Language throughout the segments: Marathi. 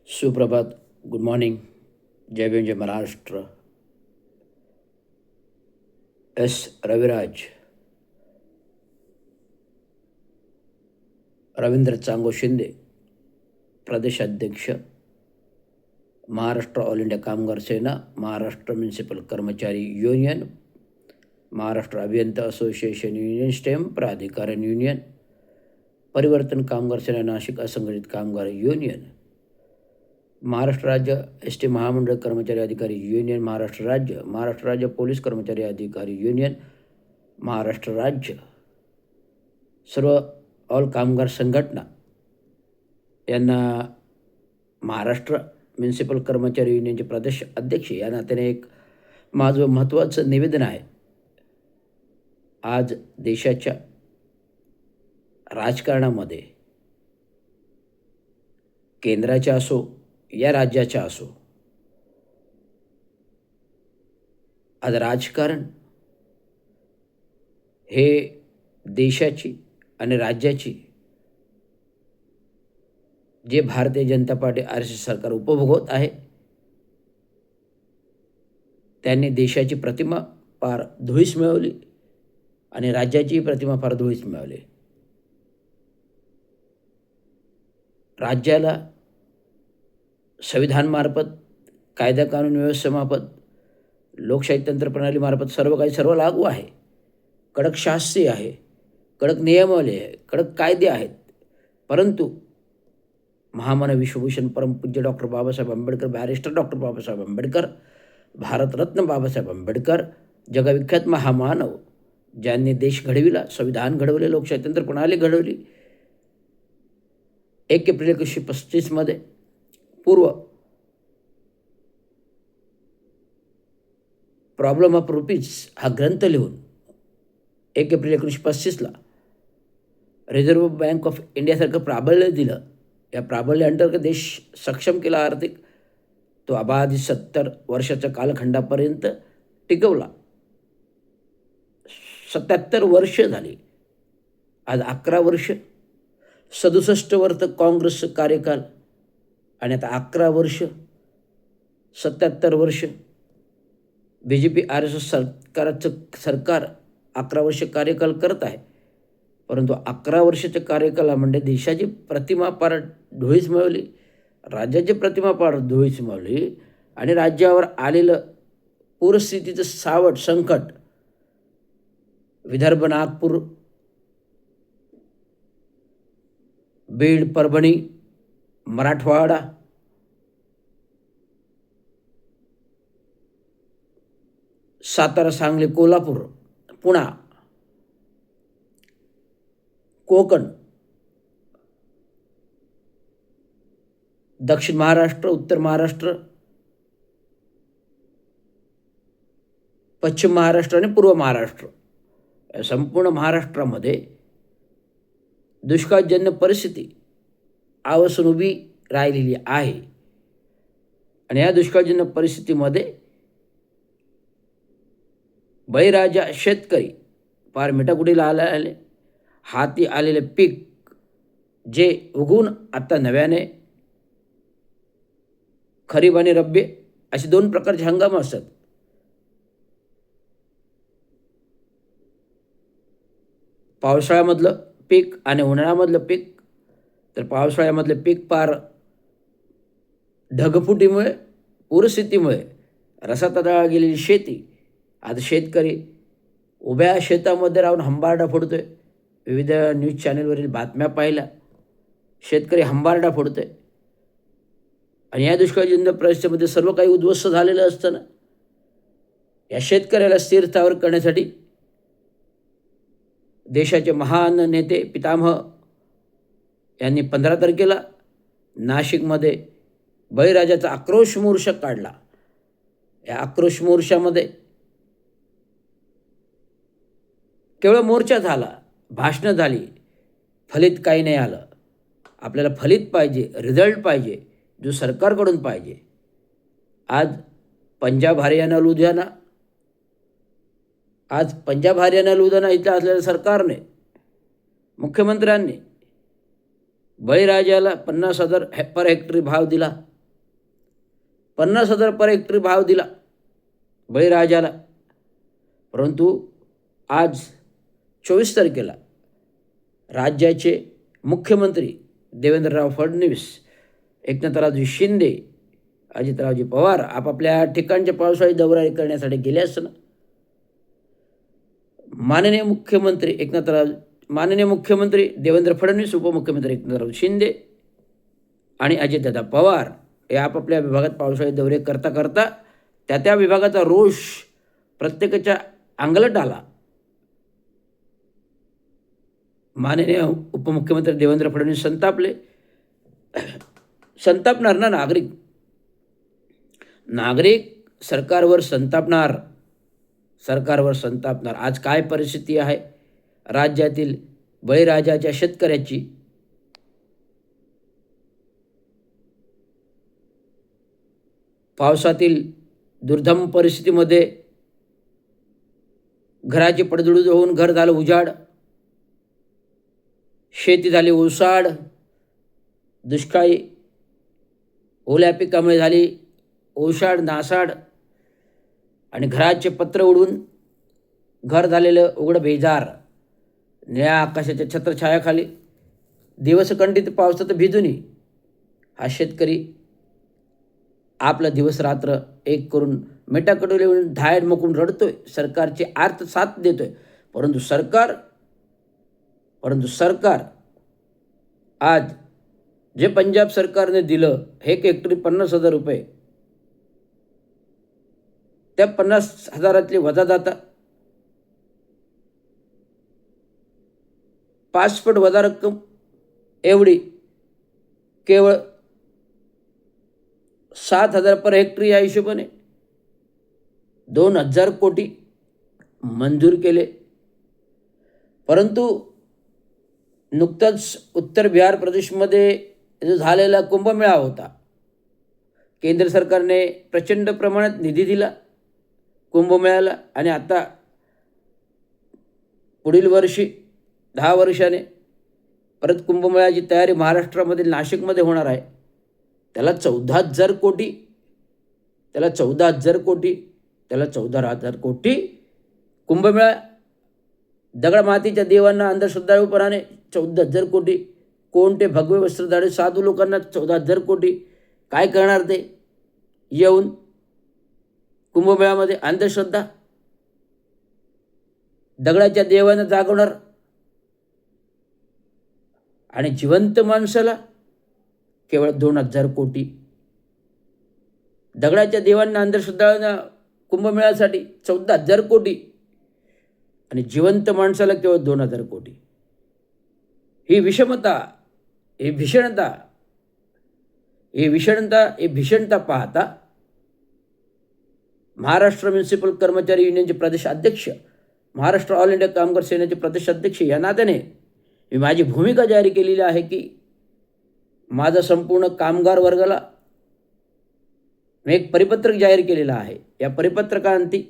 सुप्रभात. Good morning. जय भीम, जय महाराष्ट्र. एस रविराज, रवींद्र चांगो शिंदे, प्रदेशाध्यक्ष, Maharashtra All India Kamgar Sena, Maharashtra Municipal Karmachari Union, Maharashtra Abhiyanta Association Union, STEM Pradhikaran Union, Parivartan Kamgar सेना नाशिक, असंघटित कामगार युनियन, महाराष्ट्र राज्य एस टी महामंडळ कर्मचारी अधिकारी युनियन, महाराष्ट्र राज्य पोलीस कर्मचारी अधिकारी युनियन, महाराष्ट्र राज्य सर्व ऑल कामगार संघटना यांना महाराष्ट्र म्युनिसिपल कर्मचारी युनियनचे प्रदेश अध्यक्ष या नात्याने एक माझं महत्त्वाचं निवेदन आहे. आज देशाच्या राजकारणामध्ये केंद्राच्या असो या राज्याच्या असो, आज राजकारण हे देशाची आणि राज्याची जे भारतीय जनता पार्टी RSS सरकार उपभोगत आहे त्यांनी देशाची प्रतिमा फार धुळीस मिळवली आणि राज्याची प्रतिमा फार धुळीस मिळवली. राज्याला संविधानमार्फत, कायदा कानून व्यवस्थेमार्फत, लोकशाही तंत्र प्रणालीमार्फत सर्व लागू आहे. कडक शास्त्री आहे, कडक नियमावली आहे, कडक कायदे आहेत. परंतु महामानव विश्वभूषण परमपूज्य doctor Babasaheb Ambedkar, barrister doctor Babasaheb Ambedkar, Bharat Ratna Babasaheb Ambedkar, जगविख्यात महामानव ज्यांनी देश घडविला, संविधान घडवले, लोकशाही तंत्र प्रणाली घडवली. 1 एप्रिल 1935 पूर्व प्रॉब्लेम ऑफ रुपीज हा ग्रंथ लिहून 1 एप्रिल 1935 रिझर्व्ह बँक ऑफ इंडियासारखं प्राबल्य दिलं. या प्राबल्य अंतर्गत देश सक्षम केला आर्थिक. तो अबाधित 70 वर्षाच्या कालखंडापर्यंत टिकवला. 77 वर्ष झाली. आज 11 वर्ष, 67 वर्ष काँग्रेसचं कार्यकाल आणि आता 11 वर्ष, 77 वर्ष BJP RSS सरकार 11 वर्ष कार्यकाल करत आहे. परंतु 11 वर्षाच्या कार्यकालामध्ये देशाची प्रतिमा फार धुळीस मिळवली, राज्याची प्रतिमा फार धुळीस मिळवली आणि राज्यावर आलेलं पूरस्थितीचं सावट संकट विदर्भ, नागपूर, बीड, परभणी, मराठवाडा, सातारा, सांगली, कोल्हापूर, पुणा, कोकण, दक्षिण महाराष्ट्र, उत्तर महाराष्ट्र, पश्चिम महाराष्ट्र आणि पूर्व महाराष्ट्र या संपूर्ण महाराष्ट्रामध्ये दुष्काळजन्य परिस्थिती आवसून उभी राहिलेली आहे. आणि या दुष्काळजन्य परिस्थितीमध्ये बळीराजा शेतकरी फार मिठाकुटीला आले. हाती आलेले पीक जे उगवून आता नव्याने खरीप आणि रब्बी असे 2 प्रकारचे हंगाम असतात. पावसाळ्यामधलं पीक आणि उन्हाळ्यामधलं पीक. तर पावसाळ्यामधलं पीक फार ढगफुटीमुळे, पूरस्थितीमुळे रसातळाला गेलेली शेती. आज शेतकरी उभ्या शेतामध्ये राहून हंबारडा फोडतोय. विविध न्यूज चॅनलवरील बातम्या पाहिल्या. शेतकरी हंबारडा फोडतोय आणि या दुष्काळजन्य परिस्थितीमध्ये सर्व काही उद्ध्वस्त झालेलं असताना या शेतकऱ्याला स्थिर स्थावर करण्यासाठी देशाचे महान नेते पितामह यांनी 15 तारखेला नाशिकमध्ये बळीराजाचा आक्रोश मोर्चा काढला. या आक्रोश मोर्चामध्ये केवळ मोर्चा झाला, भाषणं झाली, फलित काही नाही आलं. आपल्याला फलित पाहिजे, रिझल्ट पाहिजे, जो सरकारकडून पाहिजे. आज पंजाब, हरियाणा, लुधियाना इथं असलेल्या सरकारने, मुख्यमंत्र्यांनी बळीराजाला 50,000 पर हेक्टरी भाव दिला. 50,000 पर हेक्टरी भाव दिला बळीराजाला. परंतु आज 24 तारखेला राज्याचे मुख्यमंत्री देवेंद्रराव फडणवीस, एकनाथरावजी शिंदे, अजितरावजी पवार आपापल्या ठिकाणच्या पावसाळी दौरा करण्यासाठी गेले असताना माननीय मुख्यमंत्री देवेंद्र फडणवीस, उपमुख्यमंत्री एकनाथराव शिंदे आणि अजितदादा पवार हे आपापल्या विभागात पावसाळी दौरे करता करता त्या विभागाचा रोष प्रत्येकाच्या अंगलट आला. माननीय उपमुख्यमंत्री देवेंद्र फडणवीस संतापले. संतापणार ना नागरिक सरकारवर संतापणार. आज काय परिस्थिती आहे राज्यातील बळीराजाच्या शेतकऱ्याची, पावसातील दुर्धम परिस्थितीमध्ये घराची पडझड होऊन घर झालं उजाड, शेती झाली ओसाड, दुष्काळी, ओल्या पिकामुळे झाली ओसाड नासाड आणि घराचे पत्र उडून घर झालेलं उघडं बेजार. निळ्या आकाशाच्या छत्रछायाखाली दिवसखंडित पावसात भिजूनी हा शेतकरी आपला दिवस रात्र एक करून मेटाकडे येऊन धायड मकून रडतोय, सरकारची आर्त साथ देतोय. परंतु सरकार आज जे पंजाब सरकारने दिलं एक हेक्टरी 50,000 रुपये, त्या 50,000 वजा जाता 5 पट वजा रक्कम एवढी केवळ 7,000 पर हेक्टरी या हिशोबाने 2,000 कोटी मंजूर केले. परंतु नुकताच उत्तर बिहार प्रदेशमध्ये जो झालेला कुंभमेळा होता, केंद्र सरकारने प्रचंड प्रमाणात निधी दिला कुंभमेळ्याला आणि आता पुढील वर्षी 10 वर्षाने परत कुंभमेळ्याची तयारी महाराष्ट्रामधील नाशिकमध्ये होणार आहे. त्याला 14,000 कोटी कुंभमेळा. दगडमातीच्या देवांना अंधश्रद्धाळूपणाने 14,000 कोटी. कोणते भगवे वस्त्रधारी साधू लोकांना 14,000 कोटी. काय करणार ते येऊन कुंभमेळ्यामध्ये? अंधश्रद्धा, दगडाच्या देवांना जागवणार आणि जिवंत माणसाला केवळ 2,000 कोटी. दगडाच्या देवांना अंधश्रद्धाळूंना कुंभमेळ्यासाठी 14,000 कोटी आणि जिवंत माणसाला केवळ 2,000 कोटी. ही विषमता, ही भीषणता पाहता महाराष्ट्र म्युनिसिपल कर्मचारी युनियनचे प्रदेशाध्यक्ष, महाराष्ट्र ऑल इंडिया कामगार सेनेचे प्रदेशाध्यक्ष या नात्याने मी माझी भूमिका जाहीर केलेली आहे की माझा संपूर्ण कामगार वर्गाला मी एक परिपत्रक जाहीर केलेलं आहे. या परिपत्रकांती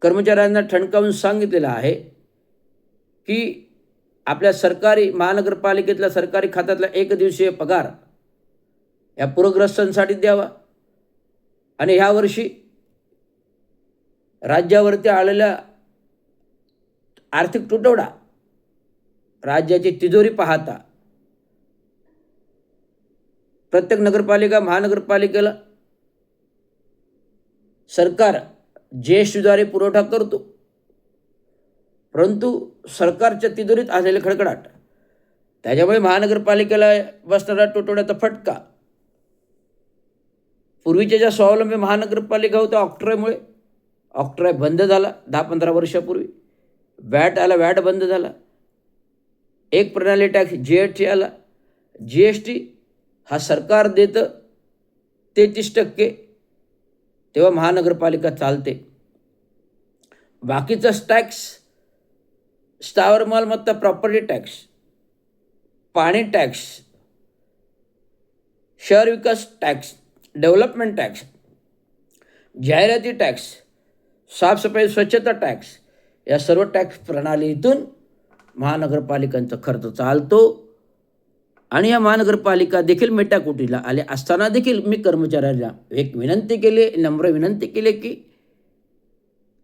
कर्मचाऱ्यांना ठणकावून सांगितलेलं आहे की आपल्या सरकारी महानगरपालिकेतल्या सरकारी खात्यातला 1 दिवसीय पगार या पूरग्रस्तांसाठी द्यावा आणि ह्या वर्षी राज्यावरती आलेला आर्थिक तुटवडा, राज्याची तिजोरी पाहता प्रत्येक नगरपालिका महानगरपालिकेला सरकार जीएसटीद्वारे पुरवठा करतो, परंतु सरकारच्या तिजोरीत आलेले खडखडाट, त्याच्यामुळे महानगरपालिकेला बसणारा तुटवड्याचा फटका. पूर्वीच्या ज्या स्वावलंबी महानगरपालिका होत्या ऑक्ट्रॉय बंद झाला 10-15 वर्षापूर्वी. वॅट आला, वॅट बंद झाला. एक प्रणाली टॅक्स जीएसटी आला. जीएसटी हा सरकार देतं 33%, तेव्हा महानगरपालिका चालते. बाकीचा टॅक्स, स्थावर मालमत्ता प्रॉपर्टी टॅक्स, पाणी टॅक्स, शहर विकास टॅक्स, डेव्हलपमेंट टॅक्स, जाहिराती टॅक्स, साफसफाई स्वच्छता टॅक्स, या सर्व टॅक्स प्रणालीतून महानगरपालिकांचा खर्च चालतो. आणि या महानगरपालिका देखील मेटाकुटीला आले असताना देखील मी कर्मचाऱ्यांना एक विनंती केली, नम्र विनंती केली की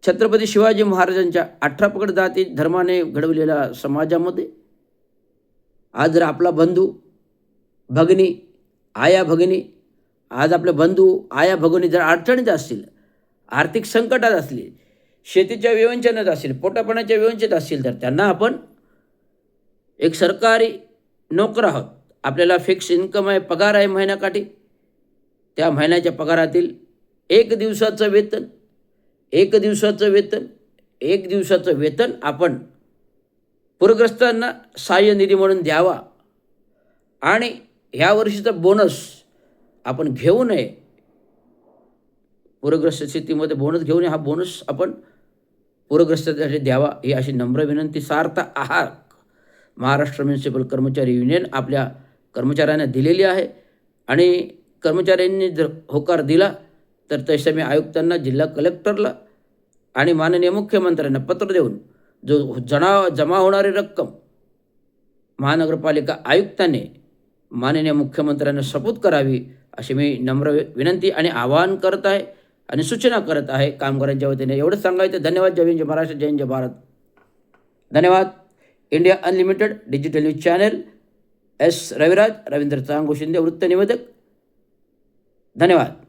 छत्रपती शिवाजी महाराजांच्या 18 पगड जाती धर्माने घडवलेल्या समाजामध्ये आज जर आपला बंधू भगिनी, आया भगिनी, आज आपले बंधू आया भगिनी जर अडचणीत असतील, आर्थिक संकटात असतील, शेतीच्या विवंचनेत असतील, पोटापाण्याच्या विवंचित असतील, तर त्यांना आपण एक सरकारी नोकर आहोत, आपल्याला फिक्स इन्कम आहे, पगार आहे महिन्याकाठी, त्या महिन्याच्या पगारातील एक दिवसाचं वेतन आपण पूरग्रस्तांना सहाय्य निधी म्हणून द्यावा आणि ह्या वर्षीचा बोनस आपण घेऊ नये. पूरग्रस्त स्थितीमध्ये बोनस घेऊ नये, हा बोनस आपण पूरग्रस्तांसाठी द्यावा ही अशी नम्र विनंती सार्थ आहार महाराष्ट्र म्युनिसिपल कर्मचारी युनियन आपल्या कर्मचाऱ्यांना दिलेली आहे. आणि कर्मचाऱ्यांनी जर होकार दिला तर तसं मी आयुक्तांना, जिल्हा कलेक्टरला आणि माननीय मुख्यमंत्र्यांना पत्र देऊन जो जमा होणारी रक्कम महानगरपालिका आयुक्तांनी माननीय मुख्यमंत्र्यांना सपूत करावी अशी मी नम्र विनंती आणि आवाहन करत आहे आणि सूचना करत आहे कामगारांच्या वतीने. एवढंच सांगायचं. धन्यवाद. जय हिंद, जय महाराष्ट्र, जय हिंद, जय भारत. धन्यवाद. India unlimited digital news channel, S Raviraj, Ravindra Chango Shinde, वृत्तनिवेदक. धन्यवाद.